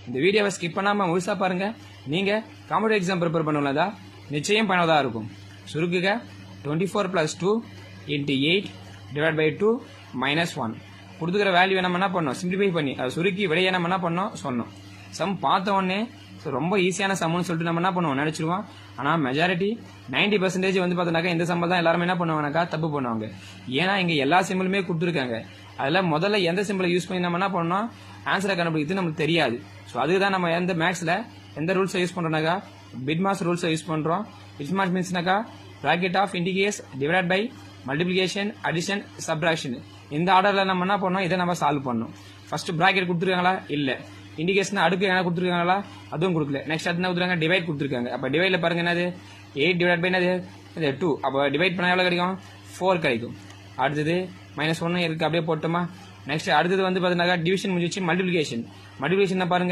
இந்த வீடியோவை ஸ்கிப் பண்ணாமல் முழுசாக பாருங்கள். நீங்கள் காம்படிட்டிவ் எக்ஸாம் ப்ரிப்பேர் பண்ணுவதா நிச்சயம் பயனுள்ளதாக இருக்கும். சுருக்குக 24 + 2 × 8 / 2 - 1 கொடுத்துக்கிற வேல்யூ நம்ம என்ன பண்ணோம், சிம்பிளிஃபை பண்ணி அதை சுருக்கி விடையை நம்ம என்ன பண்ணோம் சொன்னோம். சம் பார்த்த உடனே ரொம்ப ஈஸியான சம்னு சொல்லிட்டு நம்ம என்ன பண்ணுவோம் நினைச்சிருவோம். ஆனால் மெஜாரிட்டி 90% வந்து பார்த்தோம்னாக்கா இந்த சம்பளம் தான் எல்லாருமே என்ன பண்ணுவாங்கனாக்கா தப்பு பண்ணுவாங்க. ஏன்னா இங்கே எல்லா சிம்பிளுமே கொடுத்துருக்காங்க. அதில் முதல்ல எந்த சிம்பிளை யூஸ் பண்ணி நம்ம என்ன பண்ணோம் ஆன்சரை கண்டுபிடிக்கிறது நமக்கு தெரியாது. ஸோ அதுக்கு தான் நம்ம எந்த மேக்ஸில் எந்த ரூல்ஸை யூஸ் பண்ணுறோம்னாக்கா பிட்மாஸ் ரூல்ஸை யூஸ் பண்ணுறோம். பிட்மாஸ் மீன்ஸ்னாக்கா bracket of indices divide by multiplication addition subtraction. இந்த ஆர்டரில் நம்ம என்ன பண்ணோம் இதை நம்ம சால்வ் பண்ணோம். ஃபர்ஸ்ட் ப்ராக்கெட் கொடுத்துருக்காங்களா இல்லை, இண்டிகேஷன் அடுக்கு என்ன கொடுத்துருக்காங்களா அதுவும் கொடுக்கல. நெக்ஸ்ட் அடுத்து என்ன கொடுத்துருக்காங்க டிவைட் கொடுத்துருக்காங்க. அப்போ டிவைட்ல பாருங்க என்னது 8 / என்னது 2. அப்போ டிவைட் பண்ணால் எவ்வளோ கிடைக்கும் 4 கிடைக்கும். அடுத்தது -1 இருக்கு அப்படியே போட்டோமா. நெக்ஸ்ட் அடுத்தது வந்து பார்த்தீங்கன்னா டிவிஷன் முடிஞ்சிச்சு. மல்டிப்ளிகேஷன் பாருங்க